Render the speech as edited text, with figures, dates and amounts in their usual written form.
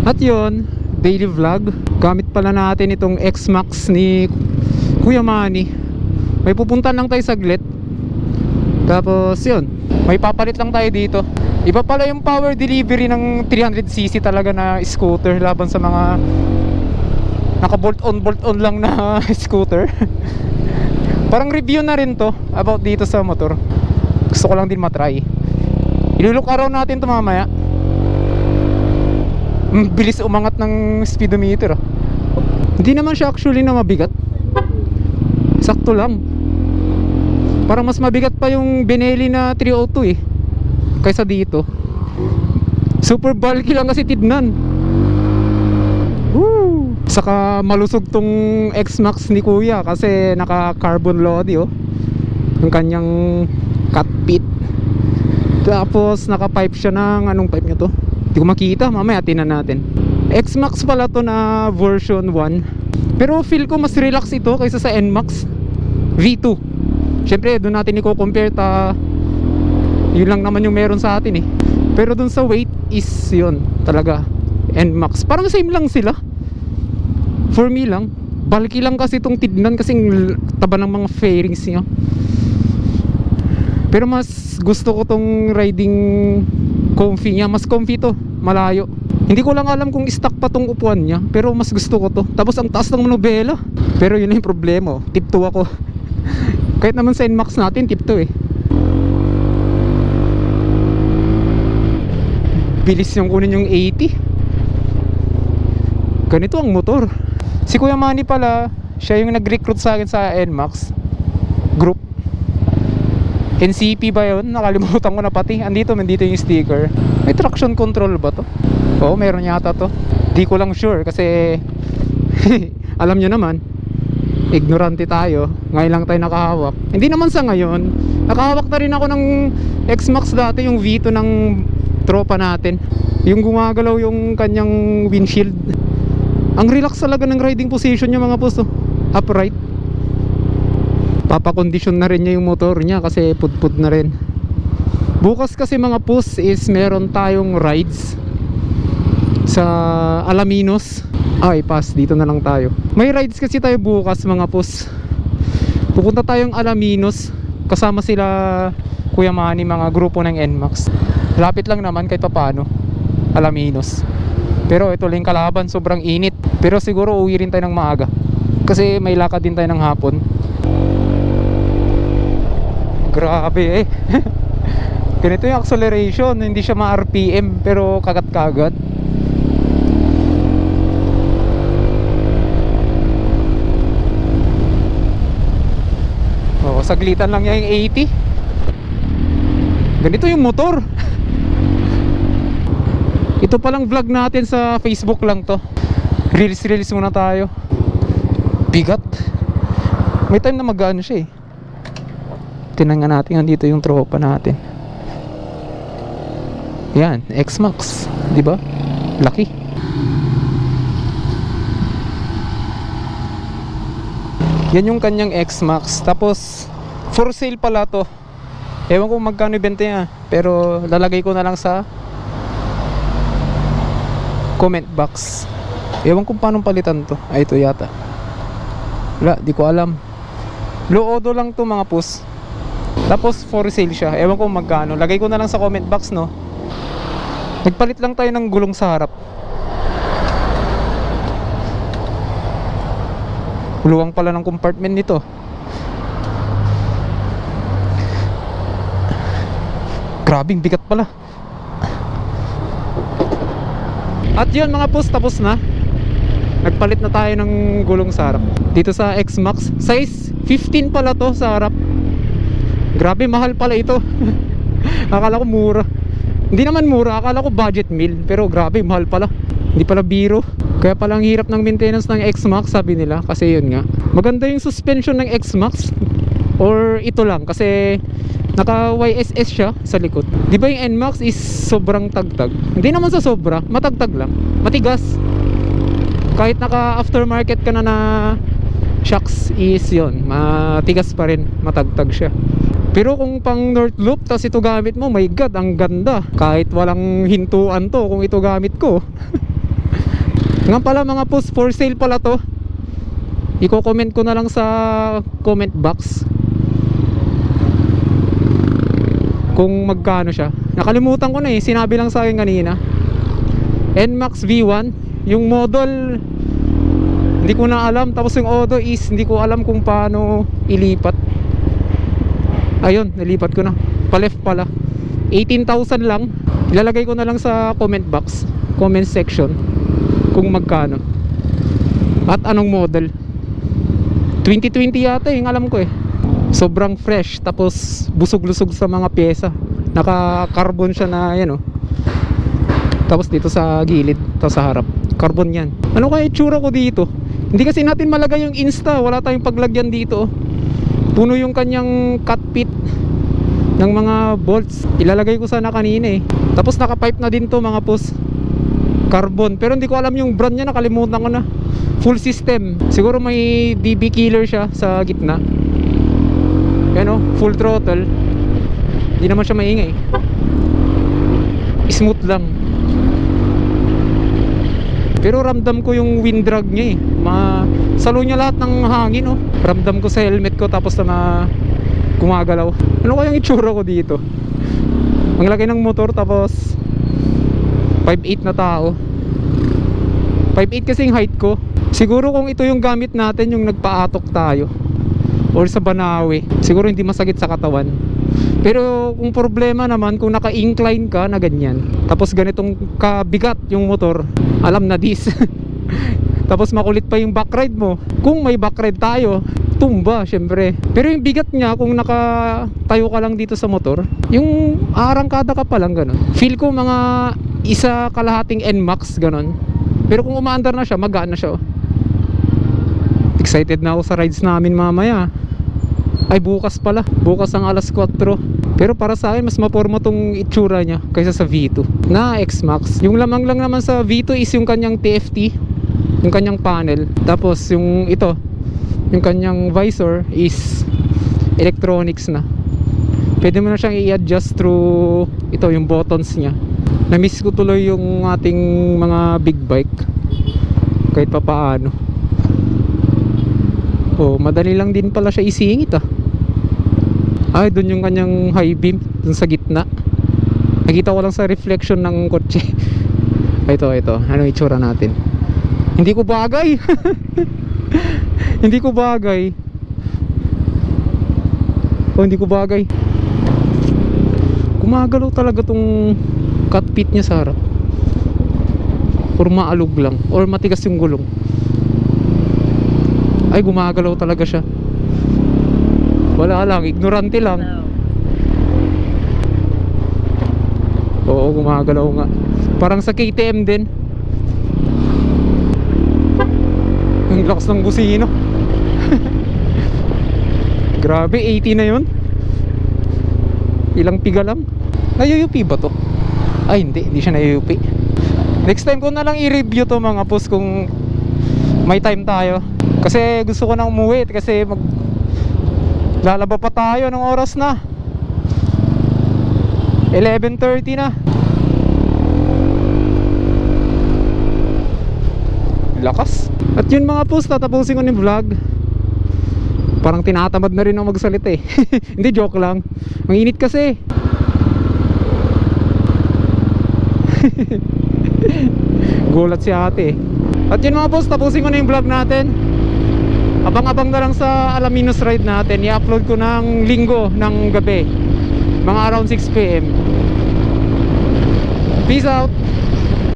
At yun, daily vlog. Gamit pala natin itong X-Max ni Kuya Manny. May pupuntan lang tayo saglit. Tapos yun, may papalit lang tayo dito. Iba pala yung power delivery ng 300cc talaga na scooter laban sa mga naka bolt on lang na scooter. Parang review na rin to about dito sa motor. Gusto ko lang din matry. Ilulok araw natin to mamaya. Bilis umangat ng speedometer. Hindi naman siya actually na mabigat. Sakto lang. Parang mas mabigat pa yung Benelli na 302 kaysa dito. Super bulky lang kasi tignan. Woo! Saka malusog tong X-Max ni Kuya kasi naka carbon lodi yung kanyang cockpit. Tapos naka pipe siya ng anong pipe niya to? Hindi ko makita, mamaya tinan natin. X-Max pala to na version 1. Pero feel ko mas relax ito kaysa sa NMAX V2. Siyempre doon natin i-compare yun lang naman yung meron sa atin Pero doon sa weight is yun talaga NMAX. Parang same lang sila. For me lang, bulky lang kasi itong tignan kasing taba ng mga fairings niya. Pero mas gusto ko tong riding comfy niya. Mas comfy to, malayo. Hindi ko lang alam kung stock pa tong upuan niya, pero mas gusto ko to. Tapos ang taas ng manubela. Pero yun yung problema, tip 2 ako. Kahit naman sa NMAX natin, tip 2 Bilis yung kunin yung 80. Ganito ang motor. Si Kuya Manny pala, siya yung nag-recruit sa akin sa NMAX group. NCP ba yun? Nakalimutan ko na pati. Andito yung sticker. May traction control ba to? Oo, meron yata to. Di ko lang sure kasi alam nyo naman, ignorante tayo. Ngayon lang tayo nakahawak. Hindi naman sa ngayon. Nakahawak na rin ako ng X-Max dati, yung V2 ng tropa natin. Yung gumagalaw yung kanyang windshield. Ang relax talaga ng riding position niya mga puso. Upright. Papakondisyon na rin niya yung motor niya kasi pudpud na rin. Bukas kasi mga pus is meron tayong rides sa Alaminos. Ay, pass, dito na lang tayo. May rides kasi tayo bukas mga pus. Pupunta tayong Alaminos kasama sila Kuya Manny, mga grupo ng NMAX. Lapit lang naman kahit paano, Alaminos. Pero ito lang kalaban, sobrang init. Pero siguro uwi rin tayo ng maaga kasi may lakad din tayo ng hapon. Grabe Ganito yung acceleration. Hindi siya ma-RPM pero kagat-kagat. Saglitan lang niya yung 80. Ganito yung motor. Ito palang vlog natin sa Facebook lang to. Reels muna tayo. Bigat. May time na magaan siya Tingnan nga natin, andito yung tropa natin. Yan, X-Max, di ba? Laki. Yan yung kanyang X-Max. Tapos for sale pala to. Ewan ko magkano ibenta niya, pero lalagay ko na lang sa comment box. Ewan ko paano palitan to. Ay, ito yata. Wala, di ko alam. Low odo lang to mga pus. Tapos for sale siya. Ewan ko magkano. Lagay ko na lang sa comment box, no. Nagpalit lang tayo ng gulong sa harap. Luwang pala ng compartment nito. Grabing bigat pala. At yun mga pus, tapos na. Nagpalit na tayo ng gulong sa harap. Dito sa X-Max, size 15 pala to sa harap. Grabe, mahal pala ito. Akala ko mura. Hindi naman mura, akala ko budget meal. Pero grabe, mahal pala. Hindi pala biro. Kaya palang hirap ng maintenance ng X-Max, sabi nila. Kasi yun nga, maganda yung suspension ng X-Max. Or ito lang, kasi naka YSS siya sa likod. Di ba yung NMAX is sobrang tagtag? Hindi naman sa sobra, matagtag lang. Matigas. Kahit naka aftermarket ka na shocks is yun, matigas pa rin, matagtag siya. Pero kung pang North Loop tas ito gamit mo, my god, ang ganda. Kahit walang hintuan to kung ito gamit ko. Nga pala mga post, for sale pala to. Iko-comment ko na lang sa comment box kung magkano siya. Nakalimutan ko na eh, sinabi lang sa akin kanina. NMAX V1, yung model hindi ko na alam, tapos yung Odo is hindi ko alam kung paano ilipat. Ayun, nalipat ko na. Pa-left pala. 18,000 lang. Ilalagay ko na lang sa comment box, comment section, kung magkano at anong model. 2020 yata yung alam ko eh. Sobrang fresh, tapos busog-lusog sa mga pyesa. Naka-carbon siya na yan oh. Tapos dito sa gilid, tapos sa harap, carbon yan. Ano kaya itsura ko dito? Hindi kasi natin malagay yung Insta, wala tayong paglagyan dito oh. Puno yung kanyang cockpit ng mga bolts. Ilalagay ko sana kanina eh. Tapos naka-pipe na din to mga pos, carbon, pero hindi ko alam yung brand niya, nakalimutan ko na. Full system, siguro may DB killer siya sa gitna. Yan oh, full throttle. Hindi naman siya maingay, smooth lang. Pero ramdam ko yung wind drag niya eh. Salo niya lahat ng hangin oh. Ramdam ko sa helmet ko, tapos na gumagalaw. Ano kayang itsura ko dito? Ang laki ng motor, tapos 5'8" na tao. 5'8" kasi yung height ko. Siguro kung ito yung gamit natin, yung nagpaatok tayo or sa Banawe, siguro hindi masakit sa katawan. Pero kung problema naman, kung naka-incline ka na ganyan, tapos ganitong kabigat yung motor, alam na this. Tapos makulit pa yung backride mo. Kung may backride tayo, tumba syempre. Pero yung bigat niya, kung nakatayo ka lang dito sa motor, yung arangkada ka pa lang ganun. Feel ko mga isa kalahating NMAX ganun. Pero kung umaandar na siya, magaan na siya oh. Excited na ako sa rides namin mamaya. Ay bukas pala, bukas ang alas 4. Pero para sa akin mas maporma tong itsura niya kaysa sa V2 na X-Max. Yung lamang lang naman sa V2 is yung kanyang TFT, yung kanyang panel. Tapos yung ito, yung kanyang visor is electronics na. Pwede mo na siyang i-adjust through ito, yung buttons niya. Na-miss ko tuloy yung ating mga big bike kahit pa paano. Oh, madali lang din pala siya isingit ah. Ay, dun yung kanyang high beam, dun sa gitna. Nakita ko lang sa reflection ng kotse. Ito, ano itsura natin? Hindi ko bagay. Hindi ko bagay. Oh, hindi ko bagay. Gumagalaw talaga tong cockpit niya sa harap. Or maalog lang, or matigas yung gulong. Ay, gumagalaw talaga siya. Wala lang, ignorante lang. Oo, gumagalaw nga. Parang sa KTM din. Ang lakas ng busino. Grabe, 80 na yun. Ilang piga lang. Nayuyupi ba to? Ay, hindi siya nayuyupi. Next time ko na lang i-review to mga post kung may time tayo. Kasi gusto ko na umuwi kasi lalaba pa tayo ng oras na 11:30 na. Lakas. At yun mga post, tatapusin ko yung vlog. Parang tinatamad na rin ako magsalita eh. Hindi, joke lang. Ang init kasi. Gulat si ate. At yun mga post, tapusin ko na yung vlog natin. Abang-abang na lang sa Alaminos ride natin. I-upload ko ng linggo ng gabi, mga around 6 PM. Peace out.